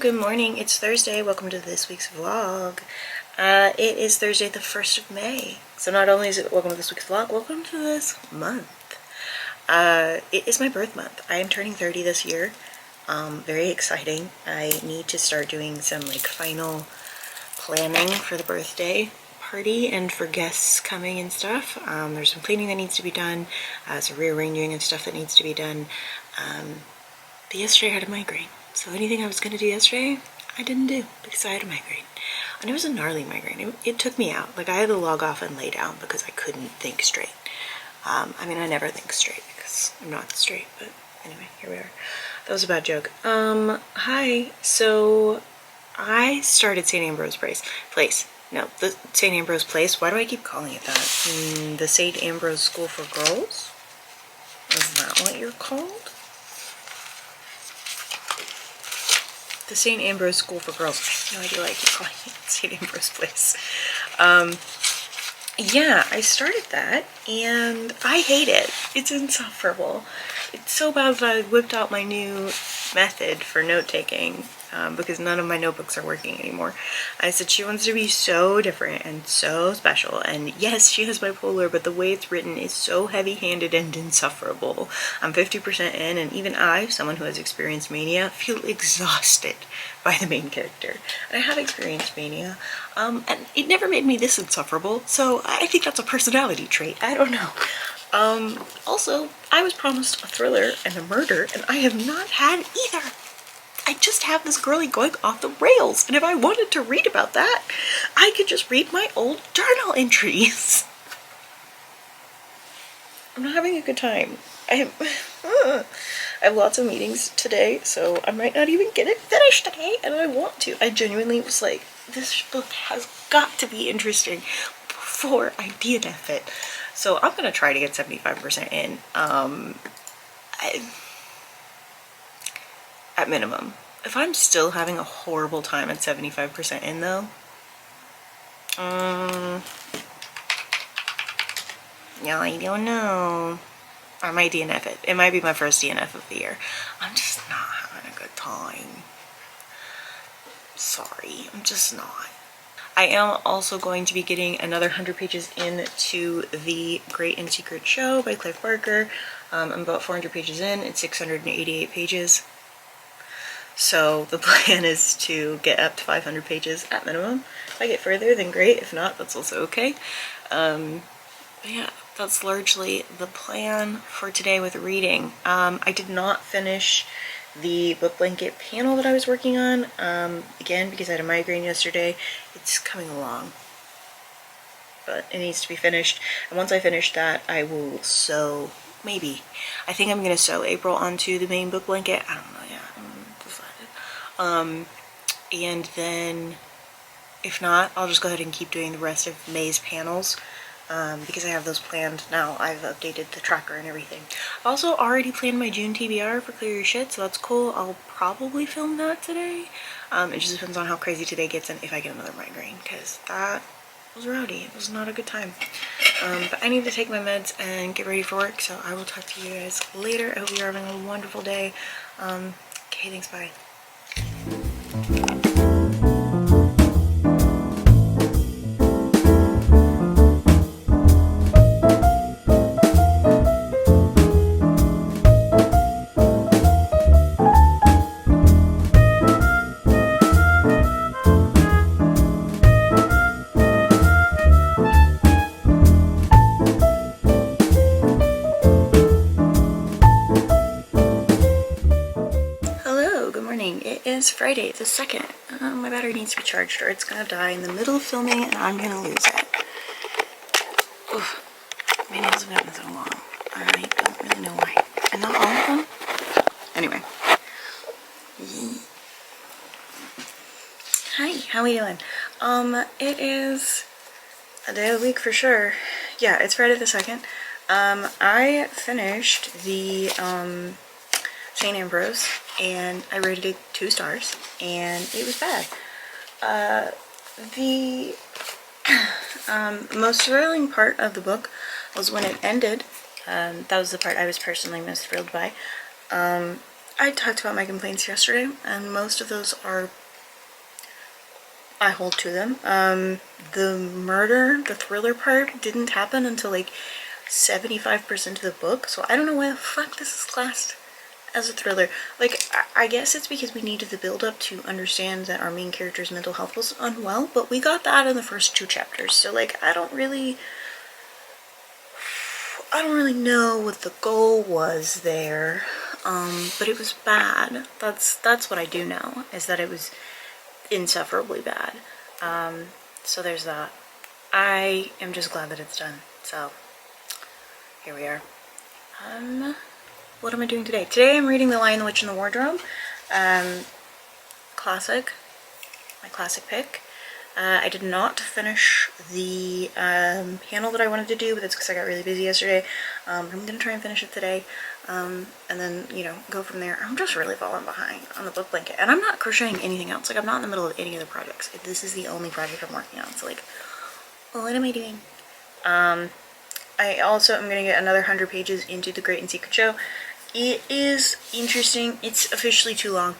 good morning. It's Thursday. Welcome to this week's vlog. It is Thursday the 1st of May. So not only is it welcome to this week's vlog, welcome to this month. It is my birth month. I am turning 30 this year. Very exciting. I need to start doing some final planning for the birthday party and for guests coming and stuff. There's some cleaning that needs to be done, some rearranging and stuff that needs to be done. But yesterday I had a migraine. So anything I was going to do yesterday, I didn't do because I had a migraine. And it was a gnarly migraine. It took me out. I had to log off and lay down because I couldn't think straight. I never think straight because I'm not straight, but anyway, here we are. That was a bad joke. Hi. So I started St. Ambrose Place. No, the St. Ambrose Place. Why do I keep calling it that? The St. Ambrose School for Girls? Is that what you're called? The St. Ambrose School for Girls. I have no idea why I keep calling it St. Ambrose Place. Yeah, I started that, and I hate it. It's insufferable. It's so bad that I whipped out my new method for note-taking, because none of my notebooks are working anymore. I said she wants to be so different and so special, and yes, she has bipolar, but the way it's written is so heavy-handed and insufferable. I'm 50% in, and even I, someone who has experienced mania, feel exhausted by the main character. And I have experienced mania, and it never made me this insufferable, so I think that's a personality trait. I don't know. Also, I was promised a thriller and a murder, and I have not had either. I just have this girlie going off the rails, and if I wanted to read about that, I could just read my old journal entries. I'm not having a good time. I have lots of meetings today, so I might not even get it finished today, and I want to. I genuinely was like, this book has got to be interesting before I DNF it. So I'm going to try to get 75% in, at minimum. If I'm still having a horrible time at 75% in though, yeah, I don't know. I might DNF it. It might be my first DNF of the year. I'm just not having a good time. Sorry, I'm just not. I am also going to be getting another 100 pages into The Great and Secret Show by Clive Barker. I'm about 400 pages in. It's 688 pages. So the plan is to get up to 500 pages at minimum. If I get further, then great. If not, that's also okay. But yeah, that's largely the plan for today with reading. I did not finish the book blanket panel that I was working on, again, because I had a migraine yesterday. It's coming along, but it needs to be finished. And once I finish that, I will sew, maybe. I think I'm going to sew April onto the main book blanket. I don't know yet. I haven't decided. And then, if not, I'll just go ahead and keep doing the rest of May's panels. Because I have those planned now. I've updated the tracker and everything. I've also already planned my June TBR for Clear Your Shit, so that's cool. I'll probably film that today. It just depends on how crazy today gets and if I get another migraine, because that was rowdy. It was not a good time. But I need to take my meds and get ready for work, so I will talk to you guys later. I hope you're having a wonderful day. Okay, thanks, bye. It's Friday the 2nd. My battery needs to be charged or it's gonna die in the middle of filming and I'm gonna lose it. Oof. My nails have gotten so long. I don't really know why. And not all of them? Anyway. Hi, how are we doing? It is a day of the week for sure. Yeah, it's Friday the 2nd. I finished the, St. Ambrose, and I rated it 2 stars, and it was bad. The most thrilling part of the book was when it ended. That was the part I was personally most thrilled by. I talked about my complaints yesterday, and most of those are, I hold to them. The murder, the thriller part didn't happen until like 75% of the book, so I don't know why the fuck this is classed as a thriller. Like, I guess it's because we needed the build up to understand that our main character's mental health was unwell, but we got that in the first 2 chapters, so like I don't really know what the goal was there, but it was bad. That's what I do know, is that it was insufferably bad. So there's that. I am just glad that it's done. So here we are. What am I doing today? Today I'm reading The Lion, the Witch, and the Wardrobe. Classic. My classic pick. I did not finish the panel that I wanted to do, but that's because I got really busy yesterday. I'm going to try and finish it today, and then, you know, go from there. I'm just really falling behind on the book blanket, and I'm not crocheting anything else. Like, I'm not in the middle of any other projects. This is the only project I'm working on, so like, what am I doing? I also am going to get another 100 pages into The Great and Secret Show. It is interesting. It's officially too long.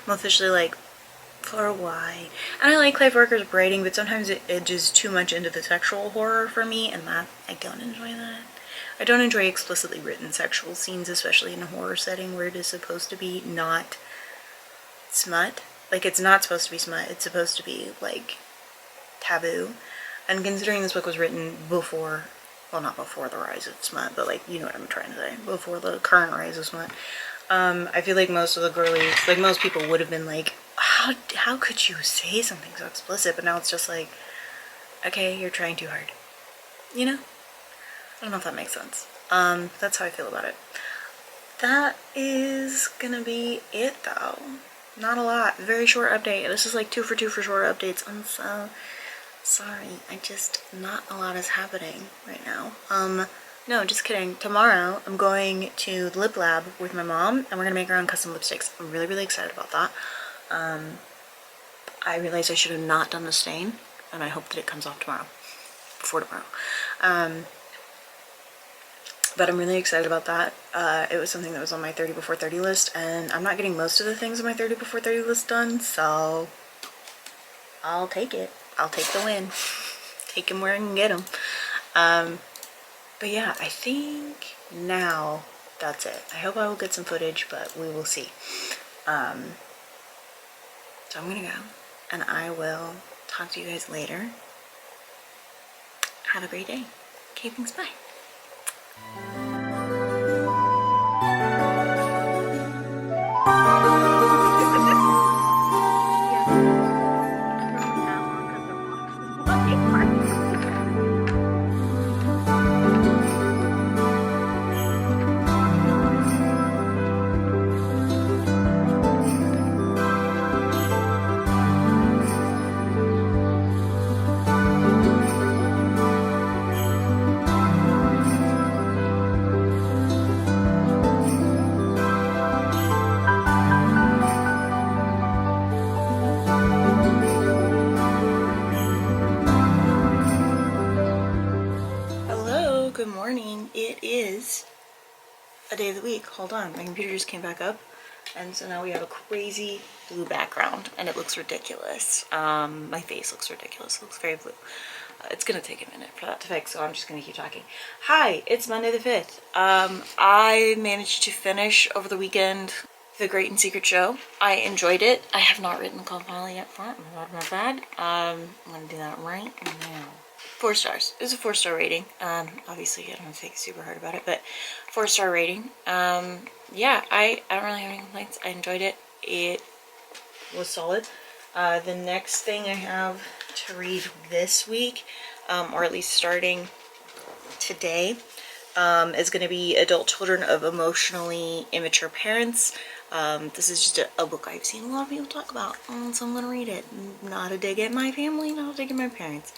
I'm officially like, for why? And I like Clive Barker's writing, but sometimes it edges too much into the sexual horror for me, and that, I don't enjoy that. I don't enjoy explicitly written sexual scenes, especially in a horror setting where it is supposed to be not smut. Like, it's not supposed to be smut, it's supposed to be, like, taboo. And considering this book was written before, well, not before the rise of smut, but, like, you know what I'm trying to say, before the current rise of smut, I feel like most of the girlies, like, most people would have been like, how could you say something so explicit? But now it's just like, okay, you're trying too hard. You know? I don't know if that makes sense. That's how I feel about it. That is gonna be it, though. Not a lot. Very short update. This is like 2 for 2 for short updates. I'm so sorry. Not a lot is happening right now. No, just kidding. Tomorrow, I'm going to the lip lab with my mom, and we're gonna make our own custom lipsticks. I'm really, really excited about that. I realized I should have not done the stain, and I hope that it comes off tomorrow, before tomorrow. But I'm really excited about that. It was something that was on my 30 before 30 list, and I'm not getting most of the things on my 30 before 30 list done, so I'll take it. I'll take the win. Take them where I can get them. But yeah, I think now that's it. I hope I will get some footage, but we will see. So I'm gonna go, and I will talk to you guys later. Have a great day. Okay, thanks, bye. Good morning. It is a day of the week. Hold on, my computer just came back up, and so now we have a crazy blue background, and it looks ridiculous. My face looks ridiculous. It looks very blue. It's gonna take a minute for that to fix, so I'm just gonna keep talking. Hi, it's Monday the 5th. I managed to finish over the weekend The Great and Secret Show. I enjoyed it. I have not written the call finale up front. My bad. I'm gonna do that right now. 4 stars. It was a 4-star rating. Obviously I don't have to think super hard about it, but 4-star rating. Yeah, I don't really have any complaints. I enjoyed it. It was solid. The next thing I have to read this week, or at least starting today, is going to be Adult Children of Emotionally Immature Parents. This is just a book I've seen a lot of people talk about, so I'm going to read it. Not a dig at my family, not a dig at my parents.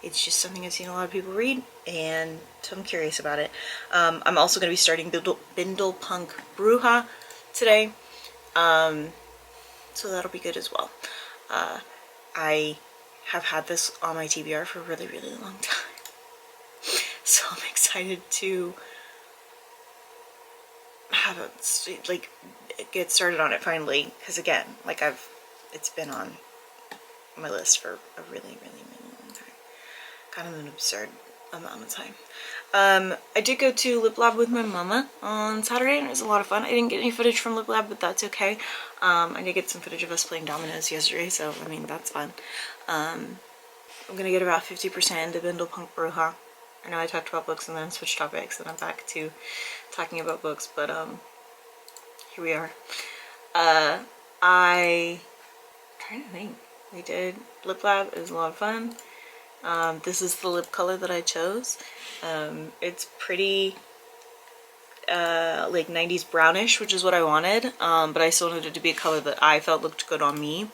It's just something I've seen a lot of people read, and so I'm curious about it. I'm also going to be starting Bindle Punk Bruja today, so that'll be good as well. I have had this on my TBR for a really, really long time, so I'm excited to haven't like get started on it finally, because again, like it's been on my list for a really long time, kind of an absurd amount of time. I did go to Lip Lab with my mama on Saturday, and it was a lot of fun. I didn't get any footage from Lip Lab, but that's okay. I did get some footage of us playing dominoes yesterday, so I mean, that's fun. I'm gonna get about 50% into Bindle Punk Bruja. I know I talked about books and then switched topics, and I'm back to talking about books, but here we are. I'm trying to think. We did Lip Lab. It was a lot of fun. This is the lip color that I chose. It's pretty like 90s brownish, which is what I wanted, but I still wanted it to be a color that I felt looked good on me.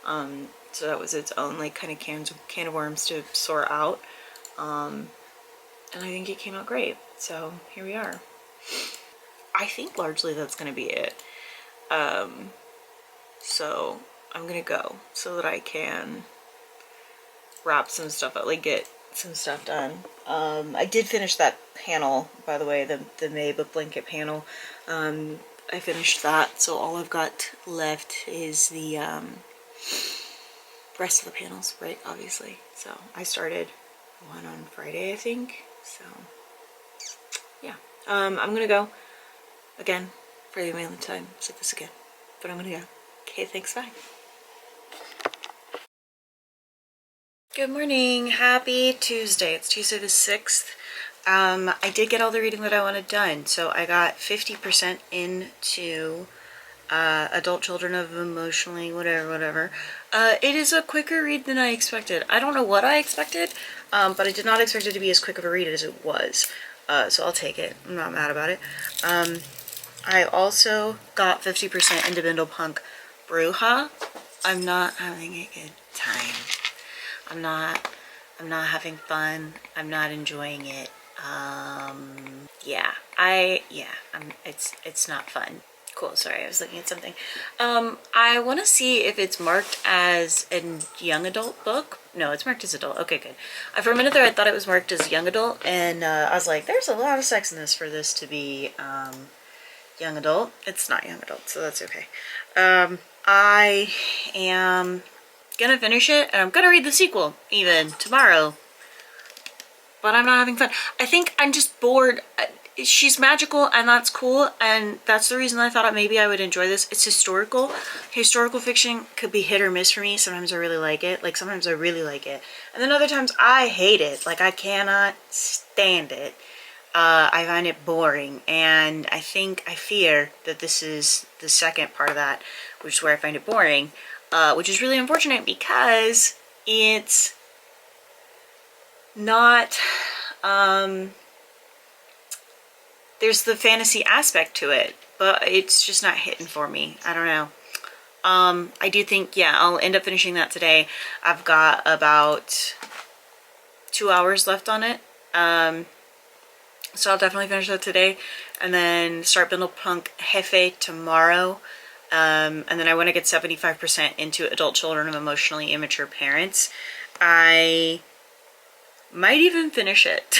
So that was its own like kind of can of worms to sort out. And I think it came out great. So here we are. I think largely that's going to be it. So I'm going to go so that I can wrap some stuff up, like get some stuff done. I did finish that panel, by the way, the May book blanket panel. I finished that, so all I've got left is the rest of the panels, right, obviously. So I started one on Friday, I think. So yeah, I'm gonna go again for the amount of time. Say this again, but I'm gonna go. Okay, thanks, bye. Good morning, happy Tuesday. It's Tuesday the 6th. I did get all the reading that I wanted done, so I got 50% into Adult Children of Emotionally whatever. It is a quicker read than I expected. I don't know what I expected, but I did not expect it to be as quick of a read as it was. So I'll take it. I'm not mad about it. I also got 50% into Bindle Punk Bruja. I'm not having a good time. I'm not having fun. I'm not enjoying it. It's not fun. Cool, sorry, I was looking at something. I want to see if it's marked as a young adult book. No, it's marked as adult. Okay, good. For a minute there, I thought it was marked as young adult, and I was like, there's a lot of sex in this for this to be young adult. It's not young adult, so that's okay. I am gonna finish it, and I'm gonna read the sequel even tomorrow, but I'm not having fun. I think I'm just bored. She's magical, and that's cool, and that's the reason I thought maybe I would enjoy this. It's historical. Historical fiction could be hit or miss for me. Sometimes I really like it. Like, sometimes I really like it, and then other times I hate it. Like, I cannot stand it. I find it boring, and I fear that this is the second part of that, which is where I find it boring. Which is really unfortunate because it's not, there's the fantasy aspect to it, but it's just not hitting for me. I don't know. I do think, yeah, I'll end up finishing that today. I've got about 2 hours left on it. So I'll definitely finish that today, and then start Bindle Punk Jefe tomorrow. And then I want to get 75% into Adult Children of Emotionally Immature Parents. I might even finish it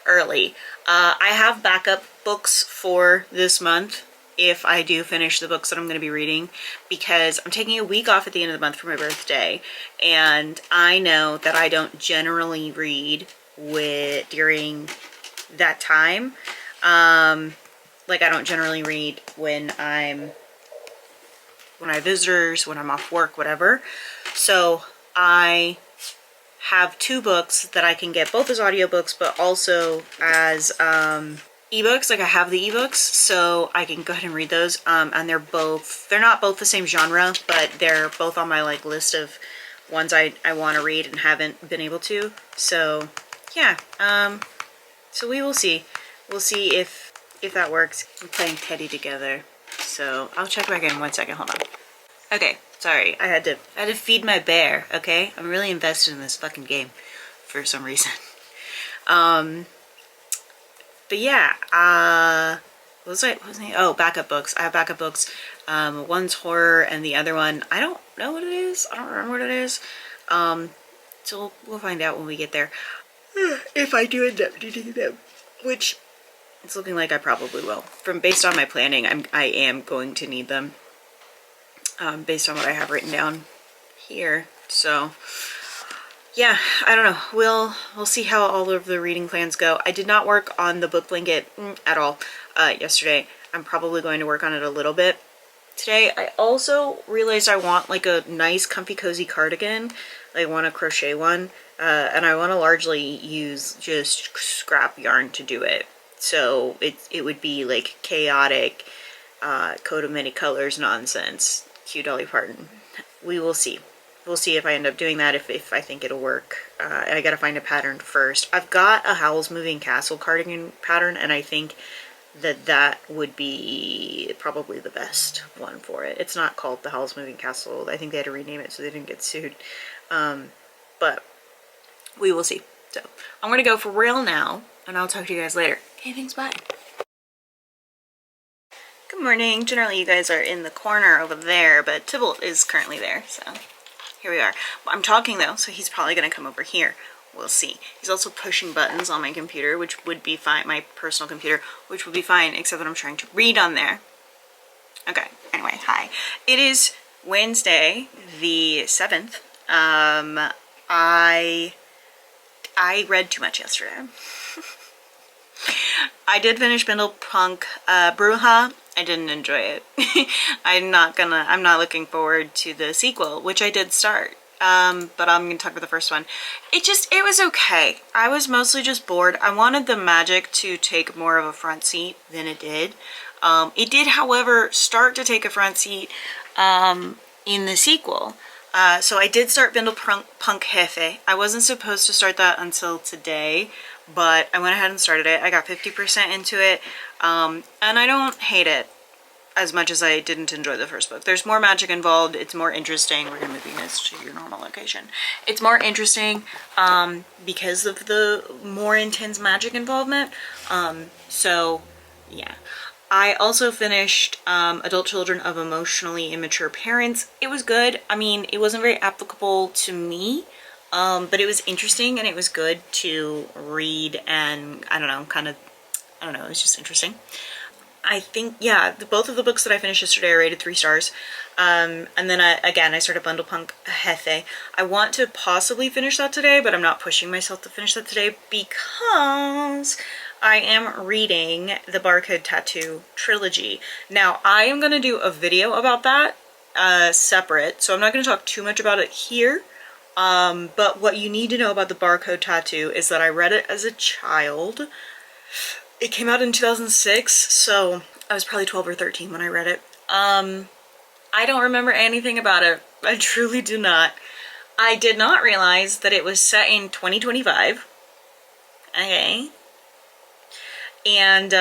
early. I have backup books for this month if I do finish the books that I'm going to be reading, because I'm taking a week off at the end of the month for my birthday, and I know that I don't generally read during that time. Like, I don't generally read when I have visitors, when I'm off work, whatever. So I have 2 books that I can get both as audiobooks, but also as ebooks. Like, I have the ebooks, so I can go ahead and read those. And they're not both the same genre, but they're both on my like list of ones I want to read and haven't been able to. So yeah, so we will see. We'll see if that works. We're playing Teddy together. So I'll check back in 1 second. Hold on. Okay, sorry. I had to feed my bear. Okay, I'm really invested in this fucking game for some reason. But yeah. What was I? Oh, backup books. I have backup books. One's horror, and the other one, I don't know what it is. I don't remember what it is. So we'll find out when we get there. If I do end up reading them, which It's looking like I probably will. Based on my planning, I am going to need them, based on what I have written down here. So yeah, I don't know. We'll see how all of the reading plans go. I did not work on the book blanket at all yesterday. I'm probably going to work on it a little bit today. I also realized I want like a nice comfy cozy cardigan. I want to crochet one, and I want to largely use just scrap yarn to do it. So it would be like chaotic, coat of many colors nonsense. Cue Dolly Parton. We will see. We'll see if I end up doing that, if I think it'll work. I gotta find a pattern first. I've got a Howl's Moving Castle cardigan pattern, and I think that would be probably the best one for it. It's not called the Howl's Moving Castle. I think they had to rename it so they didn't get sued. But we will see. So I'm gonna go for real now, and I'll talk to you guys later. Okay, thanks, bye. Good morning. Generally you guys are in the corner over there, but Tybalt is currently there, so here we are. I'm talking though, so he's probably gonna come over here. We'll see. He's also pushing buttons on my computer, which would be fine, my personal computer, which would be fine, except that I'm trying to read on there. Okay, anyway, hi. It is Wednesday, the 7th. I read too much yesterday. I did finish Bindle Punk Bruja. I didn't enjoy it. I'm not looking forward to the sequel, which I did start. But I'm gonna talk about the first one. It was okay. I was mostly just bored. I wanted the magic to take more of a front seat than it did. It did, however, start to take a front seat in the sequel. So I did start Bindle Punk Jefe. I wasn't supposed to start that until today, but I went ahead and started it. I got 50% into it, and I don't hate it as much as I didn't enjoy the first book. There's more magic involved. It's more interesting. We're gonna move this to your normal location. It's more interesting because of the more intense magic involvement. So yeah. I also finished Adult Children of Emotionally Immature Parents. It was good. I mean, it wasn't very applicable to me, but it was interesting and it was good to read, and I don't know, it was just interesting. I think, yeah, both of the books that I finished yesterday are rated 3 stars. And then I started Bundle Punk Jefe. I want to possibly finish that today, but I'm not pushing myself to finish that today because I am reading the Barcode Tattoo trilogy. Now, I am going to do a video about that separate, so I'm not going to talk too much about it here. But what you need to know about the Barcode Tattoo is that I read it as a child. It came out in 2006, so I was probably 12 or 13 when I read it. I don't remember anything about it. I truly do not. I did not realize that it was set in 2025. Okay. And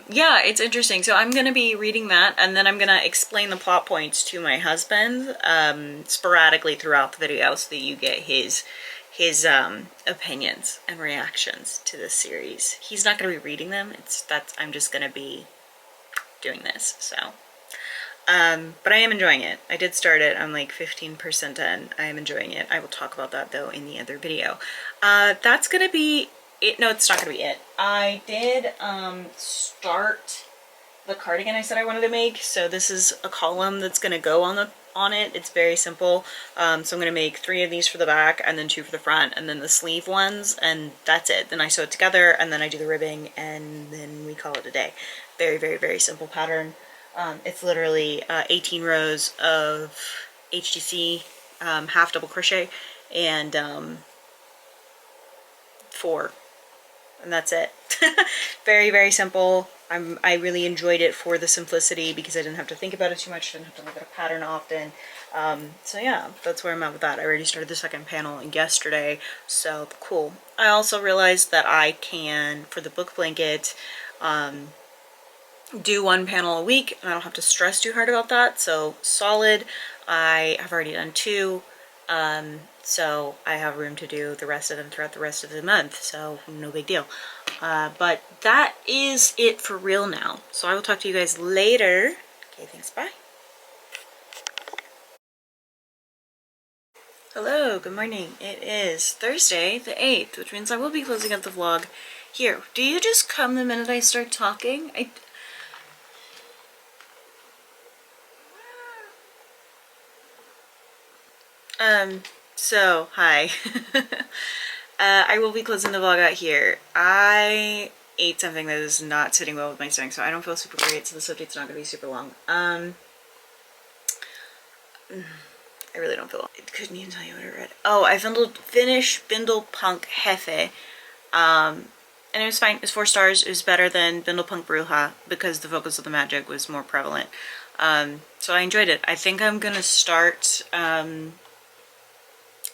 yeah, it's interesting. So I'm going to be reading that, and then I'm going to explain the plot points to my husband sporadically throughout the video so that you get his opinions and reactions to this series. He's not going to be reading them. I'm just going to be doing this. So, but I am enjoying it. I did start it. I'm like 15% in. I am enjoying it. I will talk about that though in the other video. That's going to be it. No, it's not going to be it. I did start the cardigan I said I wanted to make. So this is a column that's going to go on it. It's very simple. So I'm going to make 3 of these for the back and then 2 for the front and then the sleeve ones, and that's it. Then I sew it together and then I do the ribbing and then we call it a day. Very, very, very simple pattern. It's literally 18 rows of HTC half double crochet and 4, and that's it. Very, very simple. I really enjoyed it for the simplicity because I didn't have to think about it too much. I didn't have to look at a pattern often. So yeah, that's where I'm at with that. I already started the second panel yesterday, so cool. I also realized that I can, for the book blanket, do 1 panel a week, and I don't have to stress too hard about that. So solid. I have already done 2. So I have room to do the rest of them throughout the rest of the month, so no big deal. But that is it for real now. So I will talk to you guys later. Okay, thanks, bye. Hello, good morning. It is Thursday the 8th, which means I will be closing out the vlog Here, do you just come the minute I start talking? So, hi. I will be closing the vlog out here. I ate something that is not sitting well with my stomach, so I don't feel super great, so this update's not gonna be super long. I really don't feel well. I couldn't even tell you what I read. Oh, I finished Bindlepunk Hefe. And it was fine. It was 4 stars. It was better than Bindlepunk Bruja because the focus of the magic was more prevalent. So I enjoyed it. I think I'm gonna start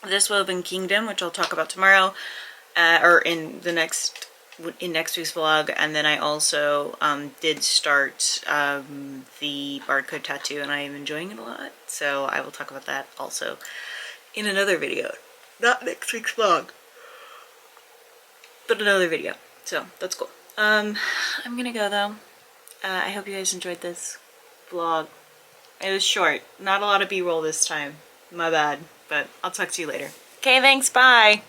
This Woven Kingdom, which I'll talk about tomorrow, or in next week's vlog. And then I also did start the barcode tattoo, and I am enjoying it a lot. So I will talk about that also in another video. Not next week's vlog, but another video. So that's cool. I'm gonna go though. I hope you guys enjoyed this vlog. It was short. Not a lot of B-roll this time. My bad. But I'll talk to you later. Okay, thanks. Bye.